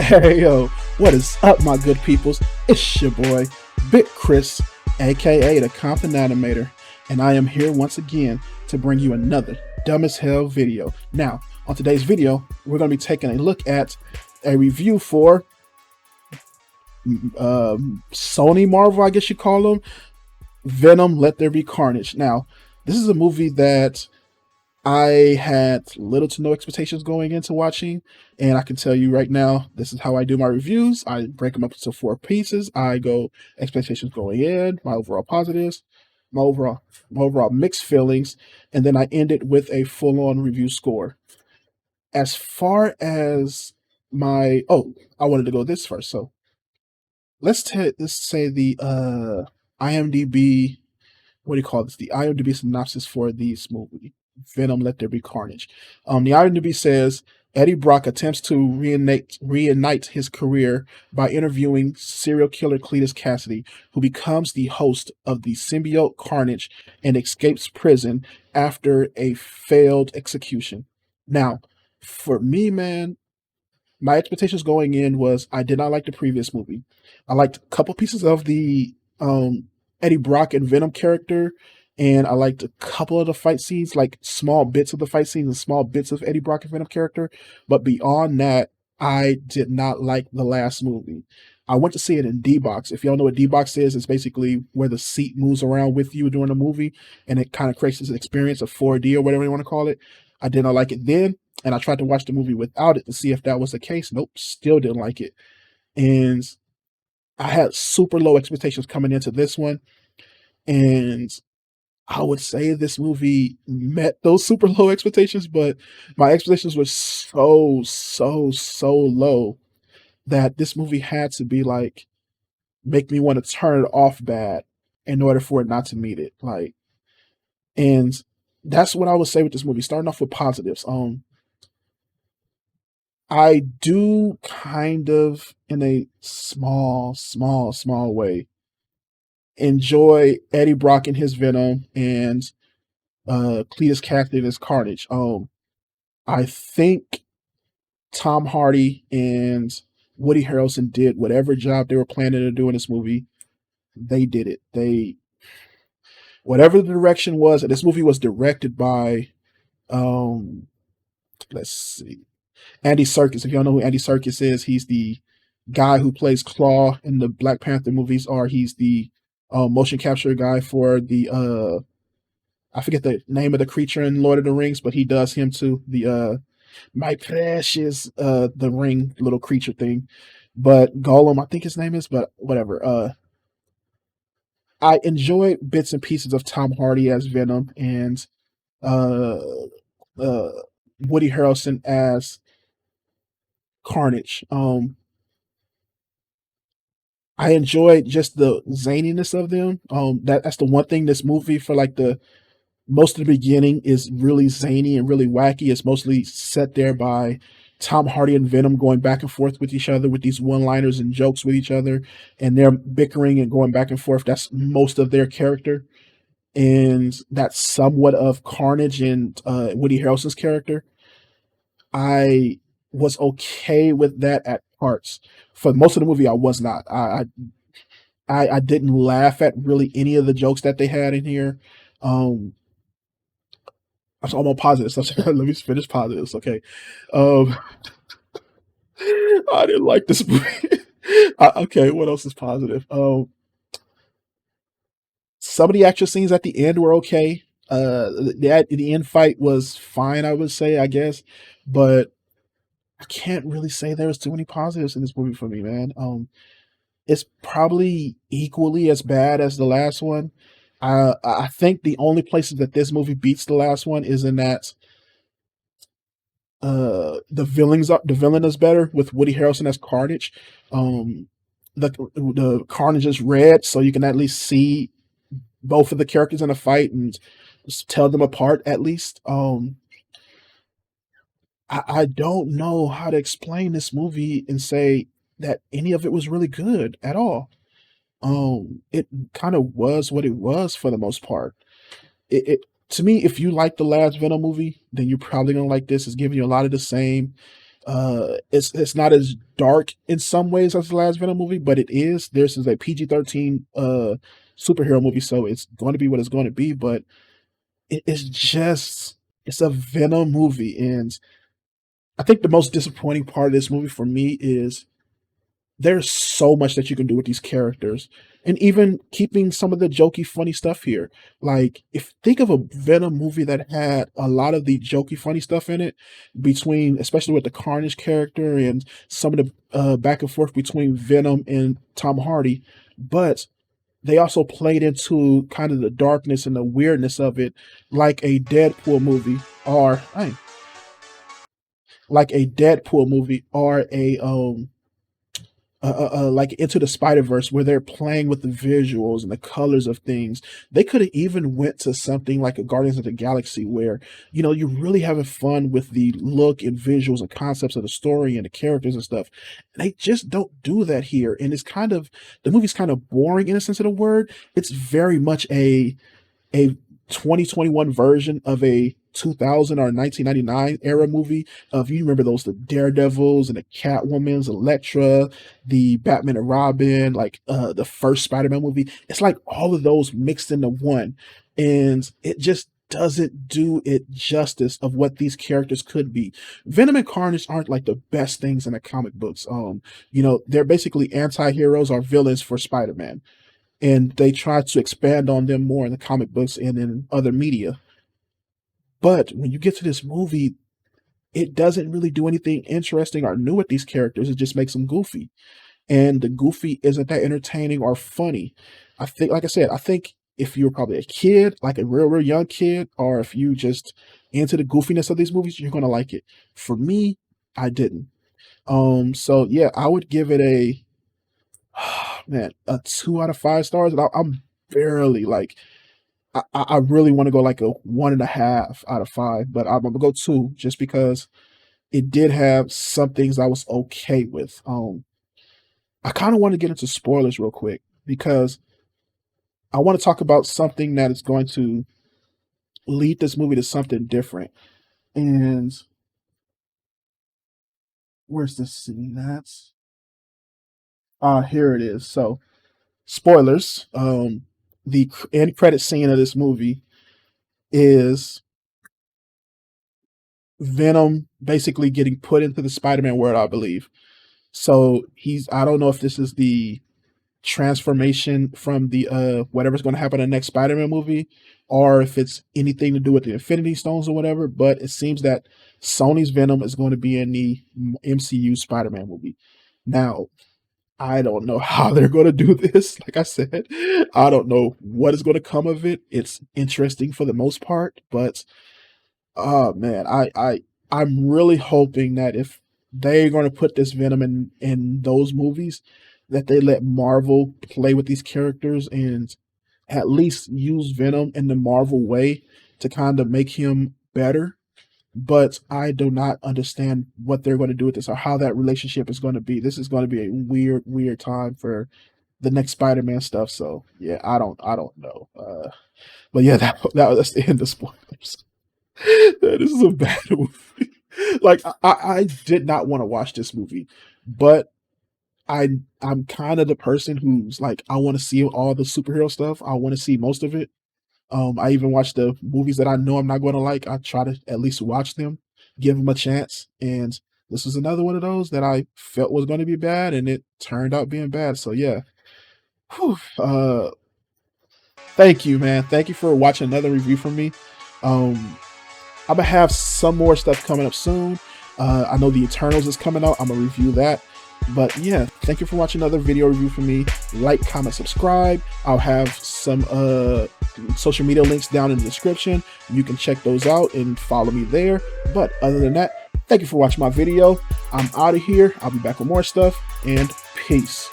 Hey yo, what is up, my good peoples? It's your boy, Big Chris, aka the Compton Animator, and I am here once again to bring you another dumb as hell video. Now, on today's video, we're going to be taking a look at a review for Sony Marvel, I guess you call them, Venom, Let There Be Carnage. Now, this is a movie that I had little to no expectations going into watching, and I can tell you right now, this is how I do my reviews. I break them up into four pieces. I go expectations going in, my overall positives, my overall mixed feelings, and then I end it with a full-on review score. As far as I wanted to go this first. So let's say the IMDb, what do you call this? The IMDb synopsis for this movie, Venom, Let There Be Carnage. The IMDb says Eddie Brock attempts to reunite his career by interviewing serial killer Cletus Cassidy, who becomes the host of the symbiote Carnage and escapes prison after a failed execution. Now, for me, man, my expectations going in was I did not like the previous movie. I liked a couple pieces of the Eddie Brock and Venom character, and I liked a couple of the fight scenes, like small bits of the fight scenes and small bits of Eddie Brock and Venom character. But beyond that, I did not like the last movie. I went to see it in D box. If y'all know what D box is, it's basically where the seat moves around with you during the movie, and it kind of creates this experience of 4D or whatever you want to call it. I did not like it then, and I tried to watch the movie without it to see if that was the case. Nope, still didn't like it. And I had super low expectations coming into this one, and I would say this movie met those super low expectations, but my expectations were so low that this movie had to be like make me want to turn it off bad in order for it not to meet it. Like, and that's what I would say with this movie. Starting off with positives. I do kind of, in a small way, enjoy Eddie Brock and his Venom and Cletus Cassidy and his Carnage. I think Tom Hardy and Woody Harrelson did whatever job they were planning to do in this movie. They did it. Whatever the direction was, and this movie was directed by um let's see, Andy Serkis. If y'all know who Andy Serkis is, he's the guy who plays Claw in the Black Panther movies, or he's the motion capture guy for the I forget the name of the creature in Lord of the Rings, but he does him too. The my precious the ring little creature thing. But Gollum, I think his name is, but whatever. I enjoy bits and pieces of Tom Hardy as Venom and uh uh Woody Harrelson as Carnage. I enjoyed just the zaniness of them. That's the one thing this movie for like the most of the beginning is really zany and really wacky. It's mostly set there by Tom Hardy and Venom going back and forth with each other with these one-liners and jokes with each other, and they're bickering and going back and forth. That's most of their character, and that's somewhat of Carnage and Woody Harrelson's character. I was okay with that at parts. For most of the movie, I was not. I didn't laugh at really any of the jokes that they had in here. Um, I'm on positives. Let me finish positives. Okay. Um, I didn't like this movie. Okay, what else is positive? Some of the action scenes at the end were okay. The end fight was fine, I would say, I guess, but I can't really say there was too many positives in this movie for me, man. It's probably equally as bad as the last one. I think the only places that this movie beats the last one is in that the villain is better with Woody Harrelson as Carnage. Um, the Carnage is red, so you can at least see both of the characters in a fight and tell them apart at least. I don't know how to explain this movie and say that any of it was really good at all. It kind of was what it was for the most part. It to me, if you like the last Venom movie, then you're probably gonna like this. It's giving you a lot of the same. It's not as dark in some ways as the last Venom movie, but it is. This is a PG-13 superhero movie, so it's going to be what it's going to be. But it's just it's a Venom movie, and I think the most disappointing part of this movie for me is there's so much that you can do with these characters, and even keeping some of the jokey funny stuff here. Like, if think of a Venom movie that had a lot of the jokey funny stuff in it, between especially with the Carnage character and some of the back and forth between Venom and Tom Hardy, but they also played into kind of the darkness and the weirdness of it, like a Deadpool movie, or like a Deadpool movie, or a like Into the Spider Verse, where they're playing with the visuals and the colors of things. They could have even went to something like a Guardians of the Galaxy, where you're really having fun with the look and visuals and concepts of the story and the characters and stuff. They just don't do that here, and the movie's kind of boring in a sense of the word. It's very much a 2021 version of a 2000 or 1999 era movie. If you remember those, the Daredevils and the Catwomans, Elektra, the Batman and Robin, like the first Spider-Man movie. It's like all of those mixed into one, and it just doesn't do it justice of what these characters could be. Venom and Carnage aren't like the best things in the comic books. They're basically anti-heroes or villains for Spider-Man, and they try to expand on them more in the comic books and in other media. But when you get to this movie, it doesn't really do anything interesting or new with these characters. It just makes them goofy. And the goofy isn't that entertaining or funny. I think, like I said, I think if you're probably a kid, like a real, real young kid, or if you just into the goofiness of these movies, you're gonna like it. For me, I didn't. So yeah, I would give it a man, a 2 out of 5 stars. And I'm barely like I really want to go like a 1.5 out of 5, but I'm gonna go 2 just because it did have some things I was okay with. I kind of want to get into spoilers real quick because I want to talk about something that is going to lead this movie to something different. And where's this scene? That's here it is. So spoilers. The end credit scene of this movie is Venom basically getting put into the Spider-Man world, I believe. So I don't know if this is the transformation from the whatever's going to happen in the next Spider-Man movie, or if it's anything to do with the Infinity Stones or whatever, but it seems that Sony's Venom is going to be in the MCU Spider-Man movie. Now, I don't know how they're going to do this. Like I said, I don't know what is going to come of it. It's interesting for the most part, but oh man, I'm really hoping that if they're going to put this Venom in those movies, that they let Marvel play with these characters and at least use Venom in the Marvel way to kind of make him better. But I do not understand what they're going to do with this or how that relationship is going to be. This is going to be a weird, weird time for the next Spider-Man stuff. So yeah, I don't know. But yeah, that's the end of spoilers. This is a bad movie. Like I did not want to watch this movie, but I'm kind of the person who's like, I want to see all the superhero stuff. I want to see most of it. I even watch the movies that I know I'm not going to like. I try to at least watch them, give them a chance. And this was another one of those that I felt was going to be bad, and it turned out being bad. So yeah. Whew. Thank you, man. Thank you for watching another review from me. I'm gonna have some more stuff coming up soon. I know the Eternals is coming out. I'm gonna review that. But yeah, thank you for watching another video review from me. Like, comment, subscribe. I'll have some social media links down in the description. You can check those out and follow me there. But other than that, thank you for watching my video. I'm out of here. I'll be back with more stuff, and peace.